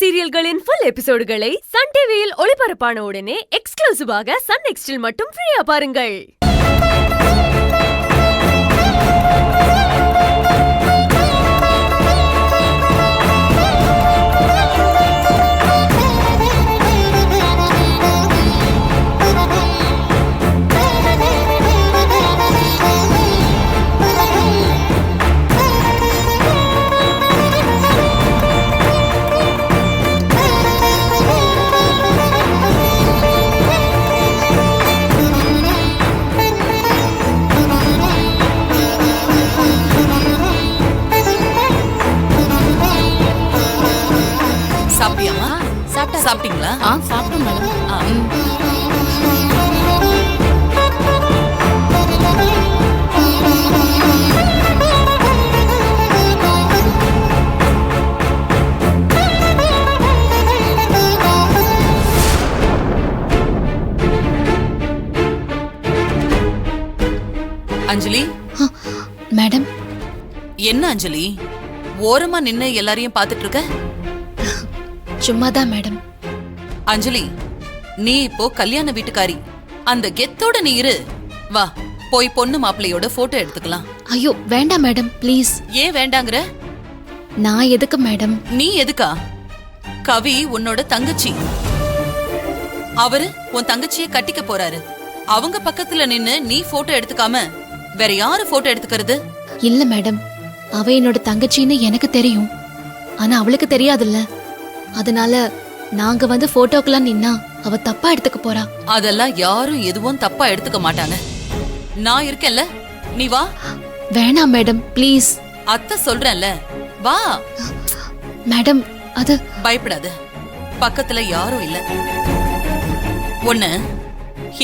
சீரியல்களின் full எபிசோடுகளை Sun டிவியில் ஒளிபரப்பான உடனே எக்ஸ்க்ளூசிவாக சன் நெக்ஸ்டில் மட்டும் ஃப்ரீயா பாருங்கள். சாப்பிட்டீங்களா? சாப்பிட்டோம் மேடம். அஞ்சலி மேடம். என்ன அஞ்சலி, ஓரமா நின்னு எல்லாரையும் பாத்துட்டு இருக்க? சும்மாதான் மேடம். அஞ்சலி, நீ இப்போ கல்யாண வீட்டுக்காரி, அந்த கெத்தோட நீ இரு. வா, போய் பொண்ணு மாப்பிள்ளையோட போட்டோ எடுத்துக்கலாம். ஐயோ வேண்டாம் மேடம், ப்ளீஸ். ஏன் வேண்டாங்கற? நான் எதுக்கு மேடம்? நீ எதுக்கா? கவி உன்னோட தங்கச்சி, அவரு உன் தங்கச்சியை கட்டிக்க போறாரு. அவங்க பக்கத்துல நின்னு நீ போட்டோ எடுத்துக்காம வேற யாரு போட்டோ எடுத்துக்கிறது? இல்ல மேடம், அவ என்னோட தங்கச்சின்னு எனக்கு தெரியும், ஆனா அவளுக்கு தெரியாதுல்ல. அதனால நாங்க வந்து போட்டோக்கெல்லாம் நின்னா அவ தப்பா எடுத்துக்க போறா. அதெல்லாம் யாரும் எதுவும் தப்பா எடுத்துக்க மாட்டாங்க. நான் இருக்கேன்ல, நீ வா. வேணாம் மேடம், ப்ளீஸ். அத்தை சொல்றேன்ல, வா. மேடம் அது பயப்படாத, பக்கத்துல யாரும் இல்ல. ஒண்ணு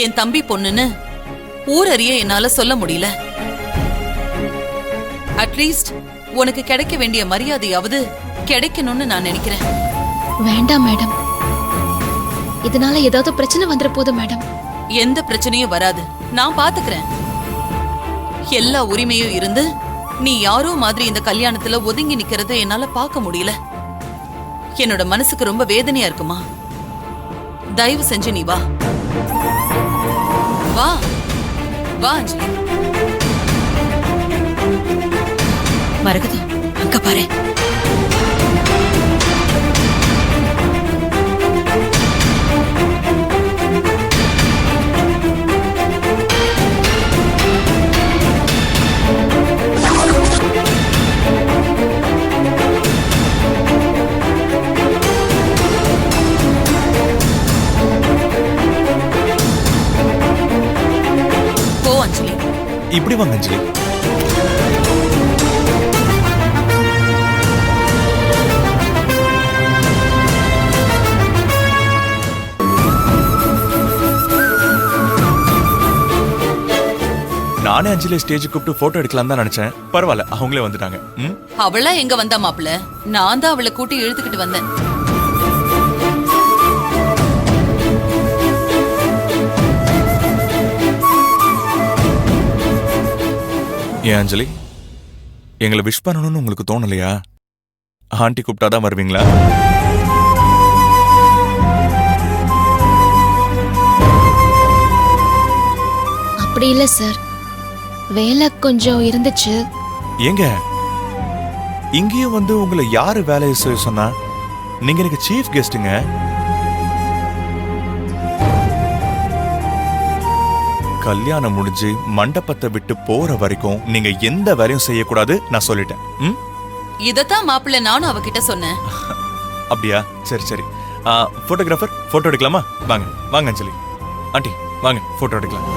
என் தம்பி பொண்ணுன்னு ஊரறிய என்னால சொல்ல முடியல. அட்லீஸ்ட் உனக்கு கிடைக்க வேண்டிய மரியாதையாவது கிடைக்கணும்னு நான் நினைக்கிறேன். வேண்டாம் மேடம், இதனால ஏதாவது பிரச்சனை வந்துட போது மேடம். எந்த பிரச்சனையும் வராது, நான் பாத்துக்கிறேன். எல்லா உரிமையும் இருந்து நீ யாரோ மாதிரி இந்த கல்யாணத்துல ஒதுங்கி நிக்கிறது என்னால பார்க்க முடியல. என்னோட மனசுக்கு ரொம்ப வேதனையா இருக்குமா. தயவு செஞ்சு நீ வா. வா வா அஞ்சலி. மரகதம், அங்க பாரு. இப்படி வாங்க அஞ்சலி. நானே அஞ்சலி ஸ்டேஜ் கூப்பிட்டு போட்டோ எடுக்கலாம் தான் நினைச்சேன். பரவாயில்ல, அவங்களே வந்துட்டாங்க. அவளா எங்க வந்தா மாப்பிள்ள? நான் தான் அவளை கூட்டி இழுத்துக்கிட்டு வந்தேன். ஏன் அஞ்சலி, எங்களை விஷ் பண்ணணும்னு உங்களுக்கு தோணலையா? ஆண்டி கூப்பிட்டாதான் வருவீங்களா? அப்படி இல்ல சார், வேலை கொஞ்சம் இருந்துச்சு. ஏங்க, இங்கேயும் வந்து உங்களை யாரு வேலையை செய்ய சொன்னா? நீங்க எனக்கு சீஃப் கெஸ்ட்டுங்க. கல்யாணம் முடிஞ்சு மண்டபத்தை விட்டு போற வரைக்கும் நீங்க எந்த வேலையும் செய்யக்கூடாது, நான் சொல்லிட்டேன். இதத்தான் மாப்பிள்ள நானும் அவகிட்ட சொன்னேன். அப்படியா? சரி சரி. போட்டோகிராஃபர், போட்டோ எடுக்கலாமா? வாங்க வாங்க அஞ்சலி ஆண்டி, வாங்க போட்டோ எடுக்கலாம்.